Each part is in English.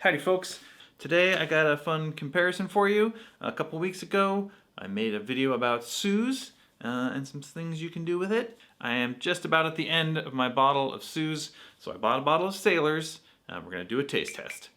Howdy folks. Today I got a fun comparison for you. A couple weeks ago I made a video about Suze and some things you can do with it. I am just about at the end of my bottle of Suze, so I bought a bottle of Sailors. We're going to do a taste test.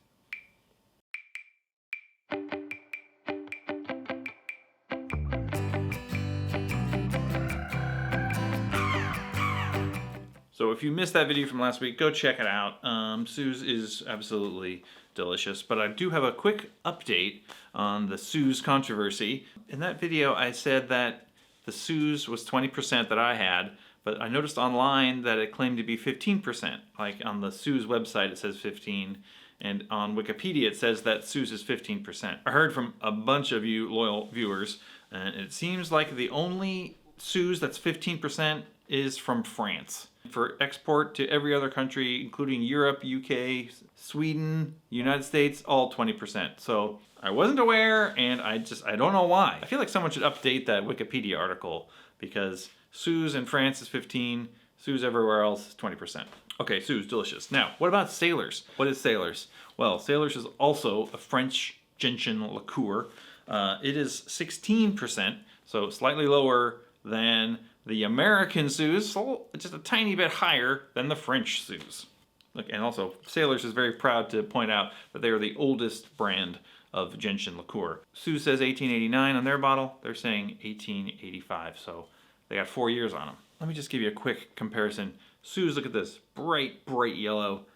So if you missed that video from last week, go check it out. Suze is absolutely delicious, but I do have a quick update on the Suze controversy. In that video, I said that the Suze was 20% that I had, but I noticed online that it claimed to be 15%. Like on the Suze website, it says 15, and on Wikipedia, it says that Suze is 15%. I heard from a bunch of you loyal viewers, and it seems like the only Suze that's 15% is from France. For export to every other country, including Europe, UK, Sweden, United States, all 20%. So I wasn't aware, and I don't know why. I feel like someone should update that Wikipedia article, because Suze in France is 15, Suze everywhere else is 20%. Okay, Suze, delicious. Now, what about Sailors? What is Sailors? Well, Sailors is also a French gentian liqueur. It is 16%, so slightly lower than the American Suze, so just a tiny bit higher than the French Suze. Look, and also, Sailors is very proud to point out that they are the oldest brand of gentian liqueur. Suze says 1889 on their bottle. They're saying 1885, so they got 4 years on them. Let me just give you a quick comparison. Suze, look at this, bright yellow.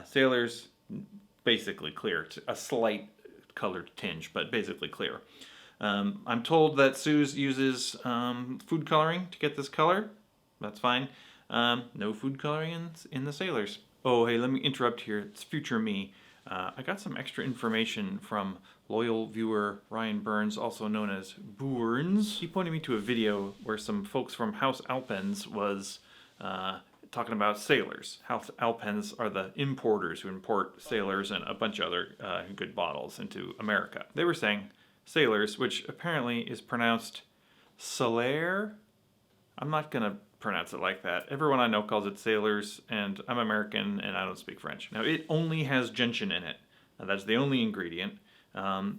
Sailors, basically clear, a slight colored tinge, but basically clear. I'm told that Suze uses food coloring to get this color. That's fine. No food coloring in the Sailors. Oh, hey, let me interrupt here. It's future me. I got some extra information from loyal viewer Ryan Burns, also known as Boorns. He pointed me to a video where some folks from House Alpens was talking about Sailors. House Alpens are the importers who import Sailors and a bunch of other good bottles into America. They were saying Sailors, which apparently is pronounced Solaire. I'm not gonna pronounce it like that. Everyone I know calls it Sailors, and I'm American and I don't speak French. Now, it only has gentian in it. That's the only ingredient.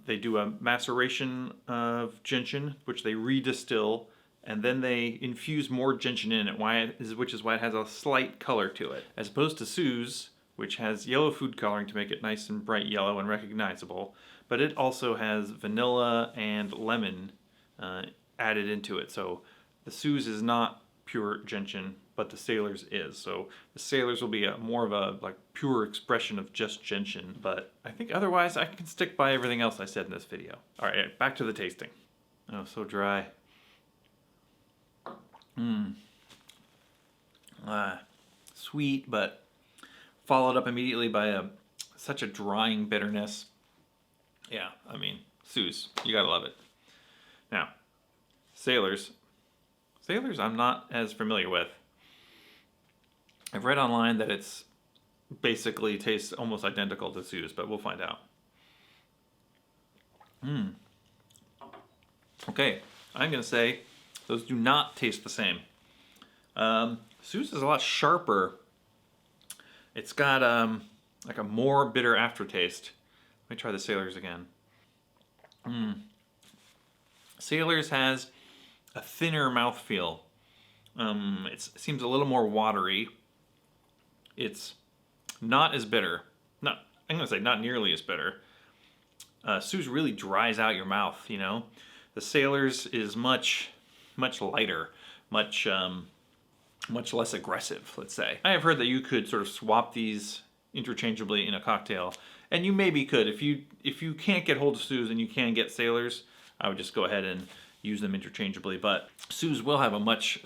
They do a maceration of gentian, which they redistill, and then they infuse more gentian in it, which is why it has a slight color to it. As opposed to Suze, which has yellow food coloring to make it nice and bright yellow and recognizable, but it also has vanilla and lemon added into it. So the Suze is not pure gentian, but the Sailors is. So the Sailors will be more of a pure expression of just gentian, but I think otherwise I can stick by everything else I said in this video. All right, back to the tasting. Oh, so dry. Sweet, but followed up immediately by such a drying bitterness. Yeah, I mean, Suze, you gotta love it. Now, Sailors I'm not as familiar with. I've read online that it's basically tastes almost identical to Suze, but we'll find out. Okay, I'm gonna say those do not taste the same. Suze is a lot sharper. It's got like a more bitter aftertaste. Let me try the Sailors again. Sailors has a thinner mouthfeel. It seems a little more watery. It's not as bitter. I'm gonna say not nearly as bitter. Suze really dries out your mouth, you know? The Sailors is much lighter, much less aggressive, let's say. I have heard that you could sort of swap these interchangeably in a cocktail, and you maybe could. If you can't get hold of Suze and you can get Sailors, I would just go ahead and use them interchangeably. But Suze will have a much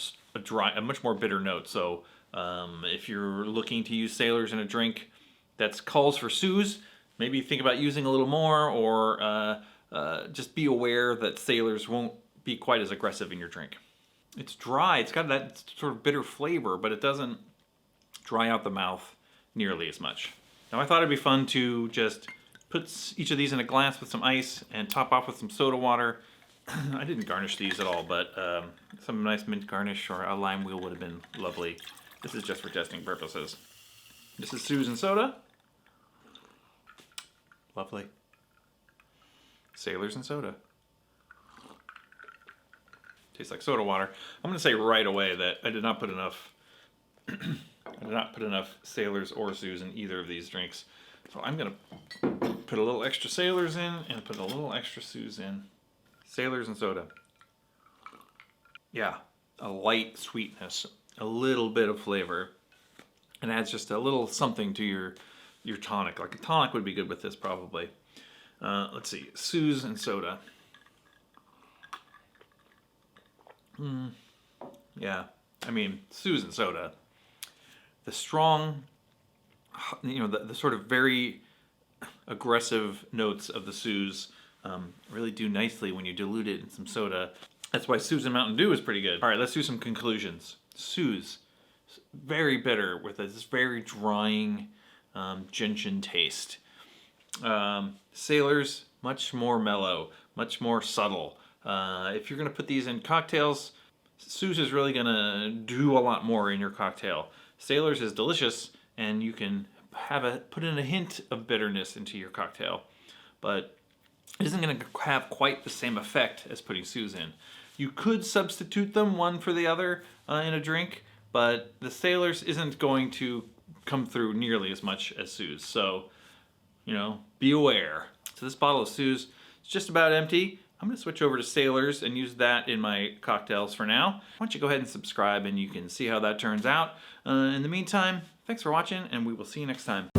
more bitter note. So if you're looking to use Sailors in a drink that calls for Suze, maybe think about using a little more, or just be aware that Sailors won't be quite as aggressive in your drink. It's dry. It's got that sort of bitter flavor, but it doesn't dry out the mouth nearly as much. Now, I thought it'd be fun to just put each of these in a glass with some ice and top off with some soda water. I didn't garnish these at all, but some nice mint garnish or a lime wheel would have been lovely. This is just for testing purposes. This is Suze and soda. Lovely. Sailors and soda. Tastes like soda water. I'm going to say right away that I did not put enough I did not put enough Sailors or Suze in either of these drinks. So I'm going to put a little extra Sailors in and put a little extra Suze in. Sailors and soda. Yeah, a light sweetness, a little bit of flavor. And adds just a little something to your tonic. Like a tonic would be good with this probably. Let's see, Suze and soda. Yeah, I mean, Suze and soda. The strong, the sort of very aggressive notes of the Suze really do nicely when you dilute it in some soda. That's why Suze and Mountain Dew is pretty good. All right, let's do some conclusions. Suze, very bitter with this very drying gentian taste. Sailors, much more mellow, much more subtle. If you're going to put these in cocktails, Suze is really going to do a lot more in your cocktail. Sailors is delicious, and you can put in a hint of bitterness into your cocktail, but it isn't going to have quite the same effect as putting Suze in. You could substitute them one for the other in a drink, but the Sailors isn't going to come through nearly as much as Suze. So, be aware. So this bottle of Suze is just about empty. I'm going to switch over to Sailors and use that in my cocktails for now. Why don't you go ahead and subscribe and you can see how that turns out. In the meantime, thanks for watching and we will see you next time.